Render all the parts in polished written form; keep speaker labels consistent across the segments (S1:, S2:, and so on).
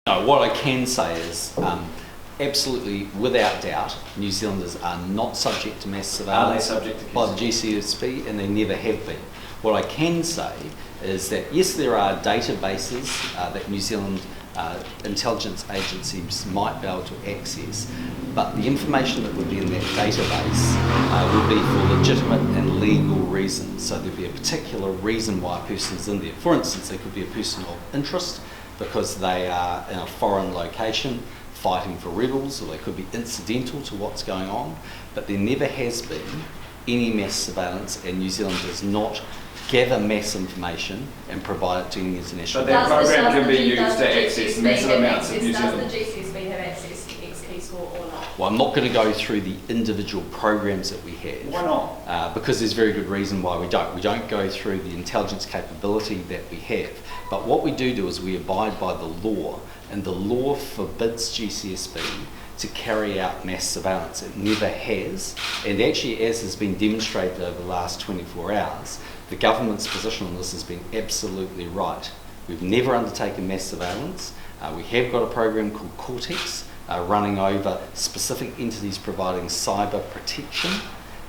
S1: No, what I can say is absolutely, without doubt, New Zealanders are not subject to mass surveillance by the GCSB, and they never have been. What I can say is that yes, there are databases that New Zealand intelligence agencies might be able to access, but the information that would be in that database would be for legitimate and legal reasons. So there'd be a particular reason why a person's in there. For instance, they could be a person of interest because they are in a foreign location fighting for rebels, or they could be incidental to what's going on, but there never has been any mass surveillance, and New Zealand does not gather mass information and provide it to any international.
S2: But that program can be used to access massive amounts of New Zealand.
S3: Does the GCSB have access to XP score or not?
S1: Well, I'm not going to go through the individual programs that we have.
S2: Why not?
S1: Because there's very good reason why we don't. We don't go through the intelligence capability that we have. But what we do is we abide by the law, and the law forbids GCSB to carry out mass surveillance. It never has, and actually, as has been demonstrated over the last 24 hours, the government's position on this has been absolutely right. We've never undertaken mass surveillance. We have got a program called Cortex running over specific entities providing cyber protection,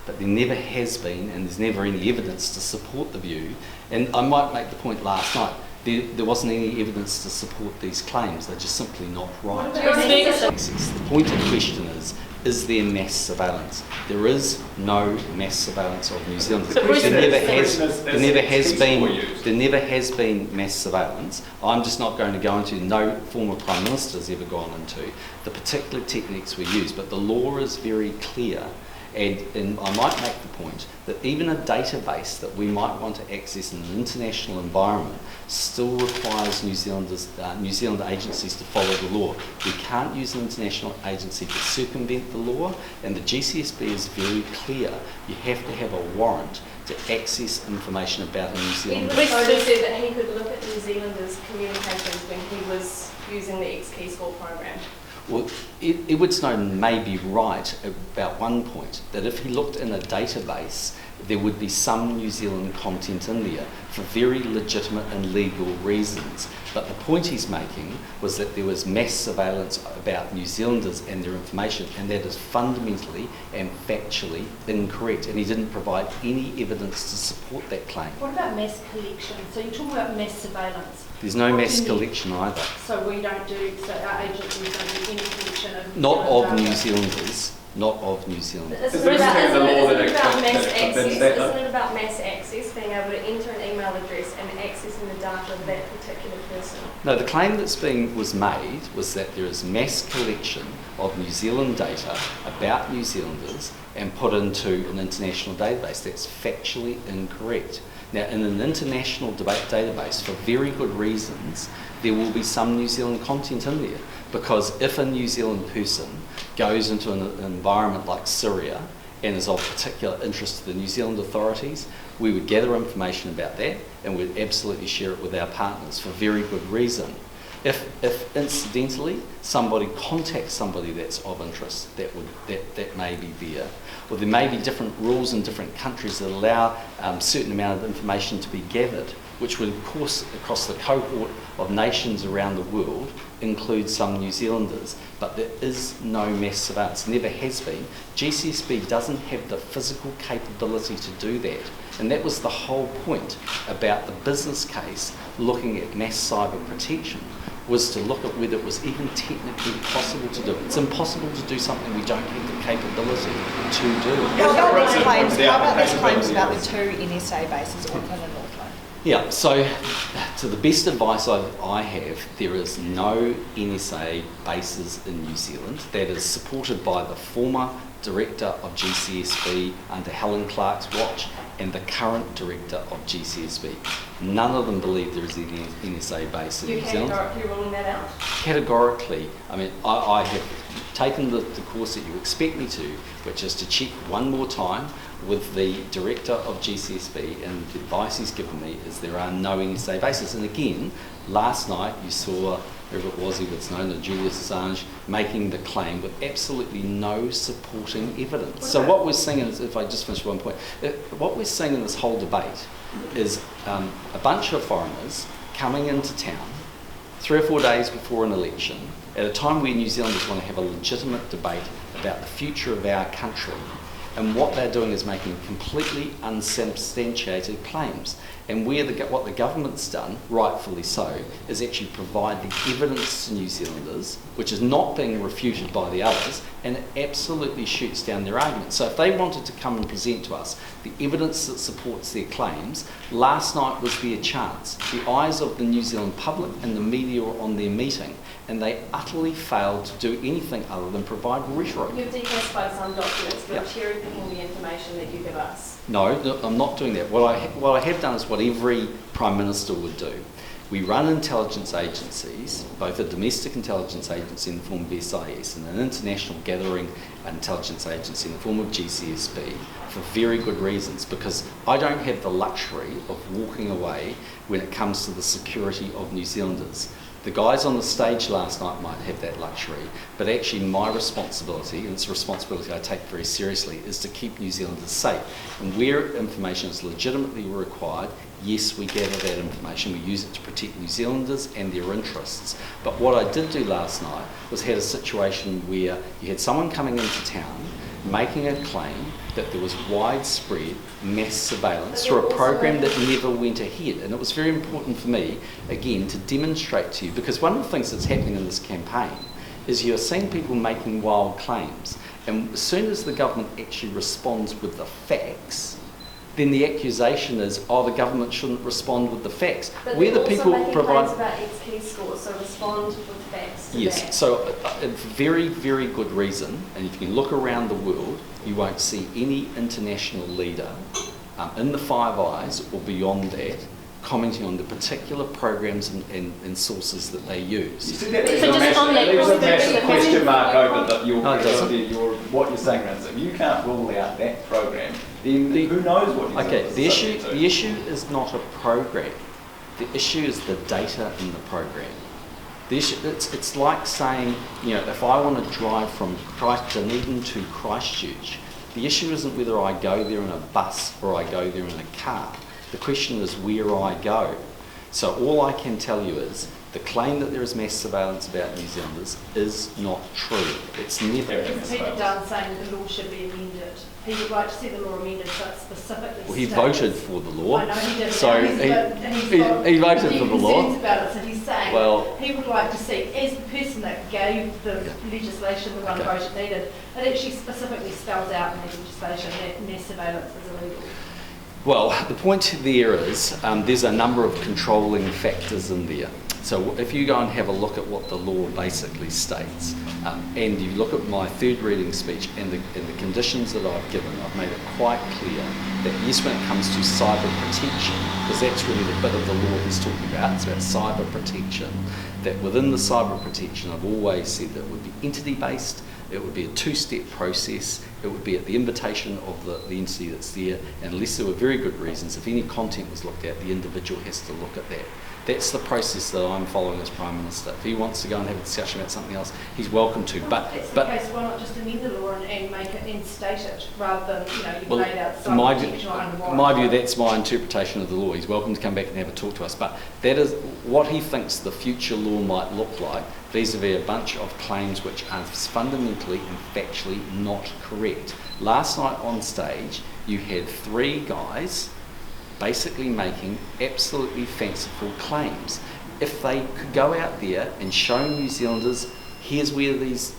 S1: but there never has been, and there's never any evidence to support the view. And I might make the point last night, there wasn't any evidence to support these claims. They're just simply not right. The point in question is there mass surveillance? There is no mass surveillance of New Zealand. There never has been mass surveillance. I'm just not going to go into, no former Prime Minister's ever gone into the particular techniques we use, but the law is very clear. And I might make the point that even a database that we might want to access in an international environment still requires New Zealand agencies to follow the law. We can't use an international agency to circumvent the law, and the GCSB is very clear. You have to have a warrant to access information about a New Zealand.
S3: He said that he could look at New Zealanders' communications when he was using the XP score program.
S1: Well, Edward Snowden may be right about one point, that if he looked in a database, there would be some New Zealand content in there for very legitimate and legal reasons. But the point he's making was that there was mass surveillance about New Zealanders and their information, and that is fundamentally and factually incorrect, and he didn't provide any evidence to support that claim.
S4: What about mass collection? So you're talking about mass surveillance.
S1: There's no mass collection either.
S4: So our agencies don't do any collection of
S1: Not of New Zealanders. Not of New Zealand.
S3: Isn't it about mass access, being able to enter an email address and accessing the data of that particular person?
S1: No, the claim was made was that there is mass collection of New Zealand data about New Zealanders and put into an international database. That's factually incorrect. Now, in an international database, for very good reasons, there will be some New Zealand content in there, because if a New Zealand person goes into an environment like Syria and is of particular interest to the New Zealand authorities, we would gather information about that and we'd absolutely share it with our partners for very good reason. If incidentally somebody contacts somebody that's of interest, that may be there. Or there may be different rules in different countries that allow a certain amount of information to be gathered, which would, of course, across the cohort of nations around the world, include some New Zealanders. But there is no mass surveillance, never has been. GCSB doesn't have the physical capability to do that. And that was the whole point about the business case looking at mass cyber protection, was to look at whether it was even technically possible to do it. It's impossible to do something we don't have the capability to do.
S5: How about these claims about the two NSA bases, Auckland and Northland?
S1: Yeah, so to the best advice I have, there is no NSA bases in New Zealand. That is supported by the former director of GCSB under Helen Clark's watch and the current director of GCSB. None of them believe there is any NSA base in New Zealand.
S3: You're categorically ruling that out?
S1: Categorically. I mean, I have taken the course that you expect me to, which is to check one more time with the director of GCSB, and the advice he's given me is there are no NSA bases. And again, last night you saw, whoever it was, Edward Snowden or Julius Assange, making the claim with absolutely no supporting evidence. So what we're seeing is, if I just finish one point, what we're seeing in this whole debate is a bunch of foreigners coming into town 3 or 4 days before an election, at a time where New Zealanders want to have a legitimate debate about the future of our country, and what they're doing is making completely unsubstantiated claims. And what the government's done, rightfully so, is actually provide the evidence to New Zealanders, which is not being refuted by the others, and it absolutely shoots down their arguments. So if they wanted to come and present to us the evidence that supports their claims, last night was their chance. The eyes of the New Zealand public and the media were on their meeting, and they utterly failed to do anything other than provide rhetoric.
S3: You've declassified some documents, but
S1: Yep.
S3: cherry picking the information that you give us.
S1: No, I'm not doing that. What I have done is what every Prime Minister would do. We run intelligence agencies, both a domestic intelligence agency in the form of SIS and an international gathering intelligence agency in the form of GCSB, for very good reasons, because I don't have the luxury of walking away when it comes to the security of New Zealanders. The guys on the stage last night might have that luxury, but actually my responsibility, and it's a responsibility I take very seriously, is to keep New Zealanders safe. And where information is legitimately required, yes, we gather that information. We use it to protect New Zealanders and their interests. But what I did do last night was had a situation where you had someone coming into town making a claim that there was widespread mass surveillance through a program that never went ahead. And it was very important for me, again, to demonstrate to you, because one of the things that's happening in this campaign is you're seeing people making wild claims. And as soon as the government actually responds with the facts, then the accusation is, oh, the government shouldn't respond with the facts.
S3: But
S1: We're the
S3: they're
S1: people
S3: also making
S1: provide.
S3: claims about XP scores, so respond with facts to that.
S1: Yes, so a very, very good reason, and if you can look around the world, you won't see any international leader in the Five Eyes or beyond that commenting on the particular programs and sources that they
S2: You
S1: use.
S2: said that
S4: So just on that
S2: there's a
S4: question,
S2: massive question mark over your
S1: No, it doesn't.
S2: credibility, what you're saying around. So if you can't rule out that program, then who knows what you're
S1: Okay, the
S2: subject to?
S1: issue is not a program. The issue is the data in the program. The issue, it's like saying, you know, if I want to drive from Dunedin to Christchurch, the issue isn't whether I go there in a bus or I go there in a car. The question is where I go. So all I can tell you is the claim that there is mass surveillance about New Zealanders is not true. It's never.
S4: Is Peter Dunn saying the law should be amended? He would like to see the law amended so it specifically
S1: Well, he
S4: states-
S1: voted for the law.
S4: I know he did.
S1: So
S4: and he's
S1: he voted
S4: deep
S1: for the law.
S4: concerns about it, so he's saying
S1: Well-
S4: he would like to see, as the person that gave the
S1: Yeah.
S4: legislation the one
S1: Okay.
S4: vote it needed, it actually specifically spells out in the legislation that mass surveillance is illegal.
S1: Well, the point there is there's a number of controlling factors in there. So if you go and have a look at what the law basically states, and you look at my third reading speech and the conditions that I've given, I've made it quite clear that yes, when it comes to cyber protection, because that's really the bit of the law he's talking about, it's about cyber protection, that within the cyber protection I've always said that it would be entity-based, it would be a two-step process, it would be at the invitation of the entity that's there, and unless there were very good reasons, if any content was looked at, the individual has to look at that. That's the process that I'm following as Prime Minister. If he wants to go and have a discussion about something else, he's welcome to.
S4: If that's the case, why not just amend the law and make it and state it rather than, you've laid out some protection on
S1: my view, that's my interpretation of the law. He's welcome to come back and have a talk to us. But that is what he thinks the future law might look like, vis-a-vis a bunch of claims which are fundamentally and factually not correct. Last night on stage, you had three guys basically making absolutely fanciful claims. If they could go out there and show New Zealanders, here's where these,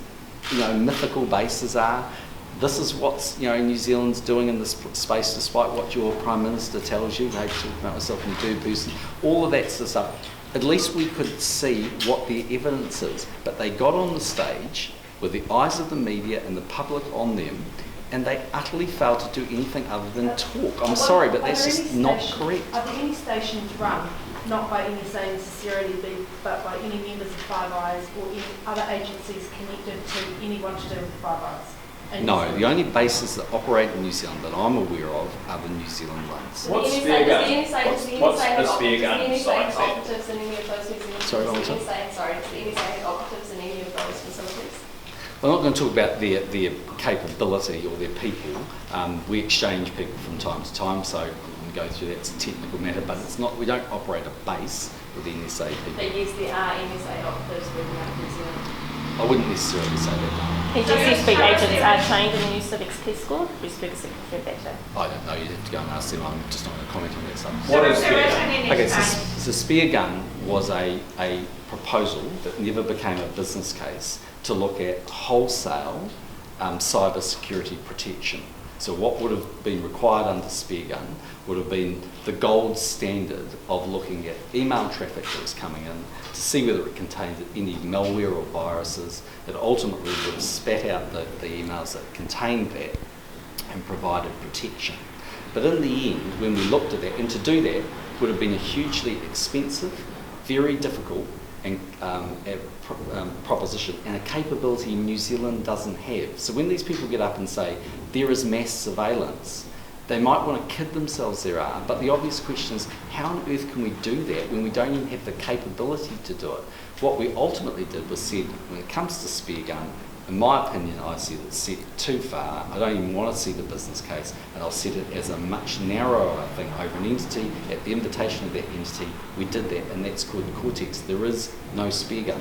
S1: mythical bases are, this is what New Zealand's doing in this space, despite what your Prime Minister tells you. I talk about myself in the third person. All of that sort of stuff. At least we could see what their evidence is. But they got on the stage with the eyes of the media and the public on them, and they utterly failed to do anything other than talk. I'm sorry, but that's just not correct.
S4: Are there any stations run, not by NSA necessarily, but by any members of Five Eyes or any other agencies connected to anyone to do with Five Eyes?
S1: No, the only bases that operate in New Zealand that I'm aware of are the New Zealand ones.
S2: What's spear gun? What's a spear gun site then?
S3: Operatives in any of those facilities?
S1: Sorry, what was that?
S3: Does the NSA have operatives in any of those facilities?
S1: I'm not going to talk about their capability or their people. We exchange people from time to time, so I'm going to go through that. It's a technical matter, but it's not. We don't operate a base. with NSA people.
S3: But yes, there are NSA operatives working out of New Zealand.
S1: I wouldn't necessarily say that.
S6: PGCSB agents are trained in the new civics test score. Bruce Ferguson confirmed that today.
S1: I don't know, you'd have to go and ask them. I'm just not going to comment on that stuff.
S2: What is spear?
S1: Okay, so spear gun was a proposal that never became a business case to look at wholesale cyber security protection. So what would have been required under spear gun would have been the gold standard of looking at email traffic that was coming in to see whether it contained any malware or viruses. It ultimately would have spat out the emails that contained that and provided protection. But in the end, when we looked at that, and to do that would have been a hugely expensive, very difficult and proposition, and a capability New Zealand doesn't have. So when these people get up and say there is mass surveillance, they might want to kid themselves there are, but the obvious question is how on earth can we do that when we don't even have the capability to do it? What we ultimately did was said, when it comes to spear gun, in my opinion, I see it set too far. I don't even want to see the business case, and I'll set it as a much narrower thing over an entity. At the invitation of that entity, we did that, and that's called Cortex. There is no spear gun.